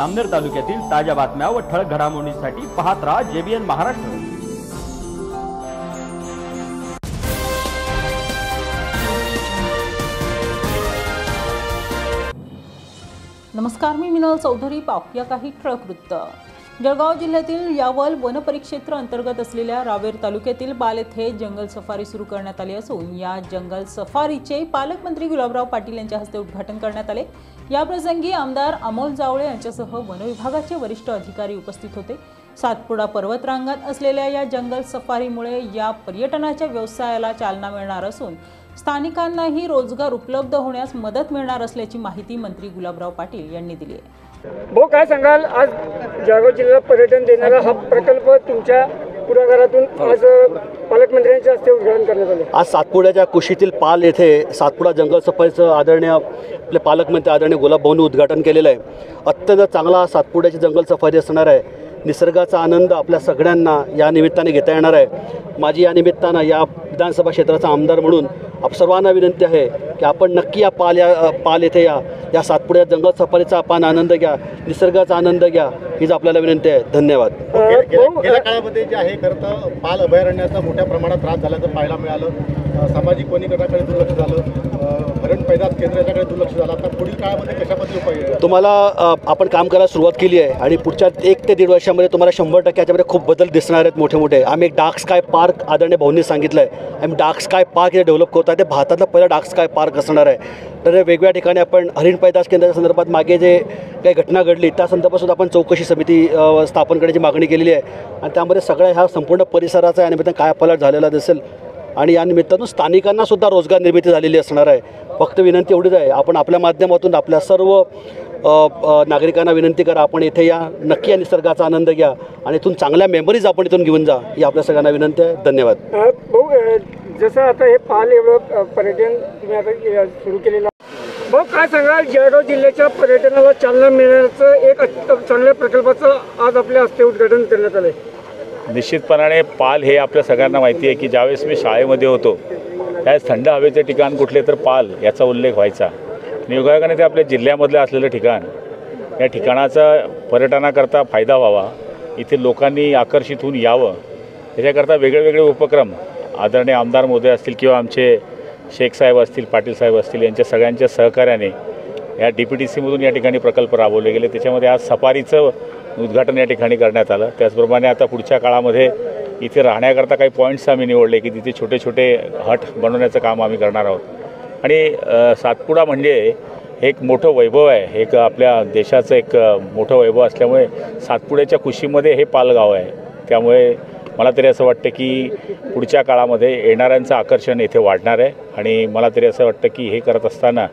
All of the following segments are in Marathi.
अमनेर तालुक्यातील ताज्या बातम्या व ठळक घडामोडींसाठी पाहत राहा JBN महाराष्ट्र। नमस्कार, मी मिनल चौधरी। पाहूया काही ठळक वृत्त। जळगाव जिल्ह्यातील यावल वनपरिक्षेत्र अंतर्गत असलेल्या रावेर तालुक्यातील बाल येथे जंगल सफारी सुरू करण्यात आली असून या जंगल सफारीचे पालकमंत्री गुलाबराव पाटील यांच्या हस्ते उद्घाटन करण्यात आले। या प्रसंगी आमदार अमोल जावळे यांच्यासह वन विभागाचे वरिष्ठ अधिकारी उपस्थित होते। सातपुडा पर्वतरांगात असलेल्या या जंगल सफारीमुळे या पर्यटनाच्या व्यवसायाला चालना मिळणार असून स्थानिकांनाही रोजगार उपलब्ध होण्यास मदत मिळणार असल्याची माहिती मंत्री गुलाबराव पाटील यांनी दिली आहे। भाऊ, काय सांगाल, आज जळगाव जिल्ह्याला पर्यटन देणारा हा प्रकल्प तुमच्या पुढाकारातून आज पालकमंत्र्यांच्या हस्ते उद्घाटन करण्यात आले। आज सातपुड्याच्या कुशीतील पाल येथे सातपुडा जंगल सफारीचं आदरणीय आपले पालकमंत्री आदरणीय गुलाबभाऊंनी उद्घाटन केलेलं आहे। अत्यंत चांगला सातपुड्याची जंगल सफारी असणार आहे। निसर्गाचा आनंद आपल्या सगळ्यांना या निमित्ताने घेता येणार आहे। माझी या निमित्तानं या विधानसभा क्षेत्राचा आमदार म्हणून आप सर्वांना विनंती आहे की आपण नक्की या पाल येथे या सातपुड्या जंगल सफारीचा आपण आनंद घ्या, निसर्गाचा आनंद घ्या, हीच आपल्याला विनंती आहे। धन्यवाद। गेल्या काळामध्ये जे आहे खरं तर पाल अभयारण्याचा मोठ्या प्रमाणात त्रास झाल्याचं पाहायला मिळालं। सामाजिक वनीकरणाकडे दुर्लक्ष झालं, धरण पैदास केंद्राच्याकडे दुर्लक्ष झालं। आता पुढील काळामध्ये कशा पद्धतीने उपाय तुम्हाला आपण काम करायला सुरुवात केली आहे आणि पुढच्या 1 ते 1.5 वर्षामध्ये तुम्हाला 100% याच्यामध्ये खूप बदल दिसणार आहेत मोठे। आम्ही एक डार्क स्काय पार्क आदरणीय भाऊंनी सांगितलं आहे, आम्ही डार्क स्काय पार्क हे डेव्हलप करतो आहे। ते भारतातलं पहिलं डार्क स्काय पार्क असणार आहे। तर वेगवेगळ्या ठिकाणी आपण हरिण पैदास केंद्राच्या संदर्भात मागे जे काही घटना घडली त्या संदर्भात आपण चौकशी समिती स्थापन करण्याची मागणी केलेली आहे आणि त्यामध्ये सगळ्या ह्या संपूर्ण परिसराचा या निमित्तानं कायापालट झालेला दिसेल आणि या निमित्तानं स्थानिकांना सुद्धा रोजगार निर्मिती झालेली असणार आहे। फक्त विनंती एवढीच आहे, आपण आपल्या माध्यमातून आपल्या सर्व नागरिकांना विनंती करा, आपण इथे या, नक्की या निसर्गाचा आनंद घ्या आणि इथून चांगल्या मेमरीज आपण इथून घेऊन जा, ही आपल्या सगळ्यांना विनंती आहे। धन्यवाद। भाऊ, जसं आता हे पाल एवढं पर्यटन तुम्ही आता सुरू केलेलं, भाऊ काय सांगाल, जळगाव जिल्ह्याच्या पर्यटनाला चालना मिळण्याचं एक चांगल्या प्रकल्पाचं आज आपल्या हस्ते उद्घाटन करण्यात आलं आहे। निश्चितपणाने पाल हे आपल्या सगळ्यांना माहिती आहे की ज्यावेळेस मी शाळेमध्ये होतो त्यावेळेस थंड हवेचे ठिकाण कुठले तर पाल याचा उल्लेख व्हायचा। योगायोगाने ते आपल्या जिल्ह्यामधलं असलेलं ठिकाण, या ठिकाणाचा पर्यटनाकरता फायदा व्हावा, इथे लोकांनी आकर्षित होऊन यावं, याच्याकरता वेगळे उपक्रम आदरणीय आमदार महोदय असतील किंवा आमचे शेख साहेब असतील, पाटील साहेब असतील, यांच्या सगळ्यांच्या सहकार्याने या DPTCमधून या ठिकाणी प्रकल्प राबवले गेले। त्याच्यामध्ये आज सफारीचं उद्घाटन या ठिकाणी करण्यात आलं। त्याचप्रमाणे आता पुढच्या काळामध्ये इथे राहण्याकरता काही पॉईंट्स आम्ही निवडले की तिथे छोटे हट बनवण्याचं काम आम्ही करणार आहोत। आणि सातपुडा म्हणजे एक मोठं वैभव आहे, एक आपल्या देशाचं एक मोठं वैभव असल्यामुळे सातपुड्याच्या कुशीमध्ये हे पालगाव आहे। त्यामुळे मला तरी असं वाटतं की पुढच्या काळामध्ये येणाऱ्यांचं आकर्षण इथे वाढणार आहे आणि मला तरी असं वाटतं की हे करत असताना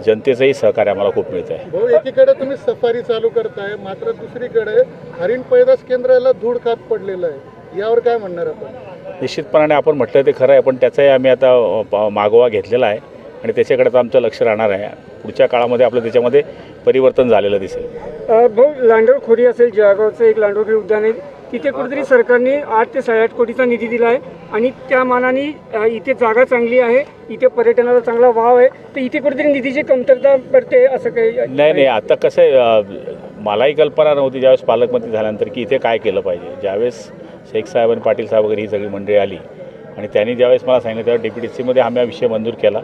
जनतेचंही सहकार्य आम्हाला खूप मिळतं आहे। भाऊ, एकीकडे तुम्ही सफारी चालू करताय, मात्र दुसरीकडे हरिण पैदास केंद्राला धूळ खात पडलेलं आहे, यावर काय म्हणणार आपण? निश्चितपणाने आपण म्हटलं ते खरं आहे, पण त्याचाही आम्ही आता मागोवा घेतलेला आहे आणि त्याच्याकडे तर आमचं लक्ष राहणार आहे। पुढच्या काळामध्ये आपलं त्याच्यामध्ये परिवर्तन झालेलं दिसेल। भाऊ, लांडोरखोरी असेल, जळगावचं एक लांडोरखोरी उद्यान आहे, तिथे कुठेतरी सरकारने 8 ते 8.5 कोटीचा निधी दिला आहे आणि त्या मानाने इथे जागा चांगली आहे, इथे पर्यटनाला चांगला वाव आहे, तर इथे कुठेतरी निधीची कमतरता पडते असं काही नाही। आता कसं आहे, मलाही कल्पना नव्हती ज्यावेळेस पालकमंत्री झाल्यानंतर की इथे काय केलं पाहिजे। ज्यावेळेस शेख साहेब आणि पाटील साहेब वगैरे ही सगळी मंडळी आली आणि त्यांनी ज्यावेळेस मला सांगितलं त्यावेळेस DPTCमध्ये आम्ही हा विषय मंजूर केला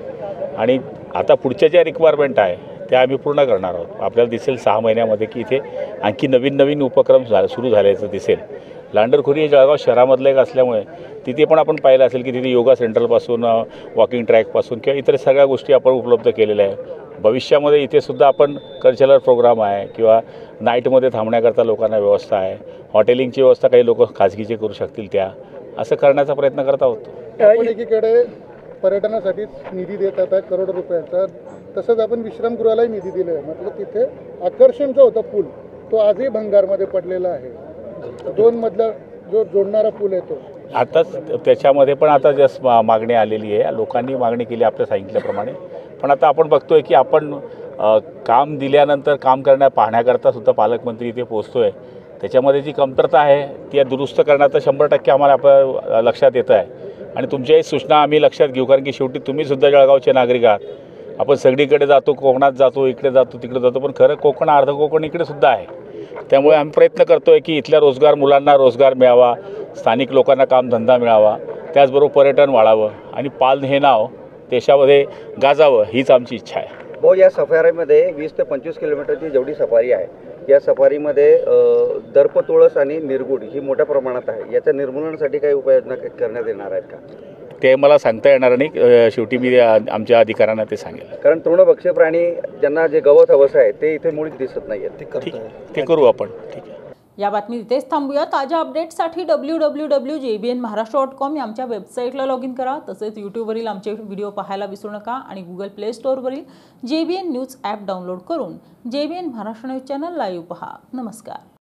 आणि आता पुढच्या ज्या रिक्वायरमेंट आहे त्या आम्ही पूर्ण करणार आहोत। आपल्याला दिसेल 6 महिन्यामध्ये की इथे आणखी नवीन उपक्रम सुरू झाल्याचं दिसेल। लांडोरखोरी हे जळगाव शहरामधलं एक असल्यामुळे तिथे पण आपण पाहिलं असेल की तिथे योगा सेंटरपासून वॉकिंग ट्रॅकपासून किंवा इतर सगळ्या गोष्टी आपण उपलब्ध केलेल्या आहे। भविष्यामध्ये इथे सुद्धा आपण कल्चरल प्रोग्राम आहे किंवा नाईटमध्ये थांबण्याकरता लोकांना व्यवस्था आहे, हॉटेलिंगची व्यवस्था काही लोक खाजगीचे करू शकतील त्या, असं करण्याचा प्रयत्न करत आहोत। आपण एकीकडे पर्यटनासाठी निधी देत आहे करोडो रुपयाचा, तसंच आपण विश्रामगृहालाही निधी दिला आहे, मात्र तिथे आकर्षण जो होता पूल तो आजही भंगारमध्ये पडलेला आहे। 2 मधला जो जोडणारा पूल आहे तो आताच त्याच्यामध्ये पण आता जस्ट मागणी आलेली आहे, लोकांनी मागणी केली आपल्या सांगितल्याप्रमाणे। पण आता आपण बघतोय की आपण काम दिल्यानंतर काम पाहण्याकरता सुद्धा पालकमंत्री इथे पोहोचतोय, त्याच्यामध्ये जी कमतरता आहे ती दुरुस्त करण्याचं 100% आम्हाला आपल्या लक्षात येतं आहे आणि तुमच्याही सूचना आम्ही लक्षात घेऊ, कारण की शेवटी तुम्ही सुद्धा जळगावचे नागरिक आहात आपण सगळीकडे जातो, कोकणात जातो, इकडे जातो, तिकडे जातो, पण खरं कोकण अर्ध कोकण इकडे सुद्धा आहे. त्यामुळे आम्ही प्रयत्न करतो आहे की इथल्या मुलांना रोजगार मिळावा, स्थानिक लोकांना कामधंदा मिळावा, त्याचबरोबर पर्यटन वाढावं आणि पाल हे नाव देशामध्ये गाजावं हीच आमची इच्छा आहे. भाऊ, या सफारीमध्ये 20 ते 25 किलोमीटरची जेवढी सफारी आहे, या सफारीमध्ये दर्प, तुळस आणि निरगुड ही मोठ्या प्रमाणात आहे. याच्या निर्मूलनासाठी काही उपाययोजना करण्यात येणार आहेत का? ते मला सांगता येणार नाही, शेवटी मी आमच्या अधिकाऱ्यांना ते सांगेल. कारण तृणभक्षी प्राणी ज्यांना जे गवत हवंसं आहे ते इथे मुळीच दिसत नाही आहेत. ते करू आपण. ठीक आहे. या बातमी इथेच थांबूया. ताज्या अपडेट्ससाठी www.jbnmaharashtra.com या आमच्या वेबसाईटला लॉग इन करा. तसेच यूट्यूबवरील आमचे व्हिडिओ पाहायला विसरू नका आणि गुगल प्ले स्टोअरवरील JBN न्यूज ॲप डाउनलोड करून JBN Maharashtra news channel live पहा. नमस्कार.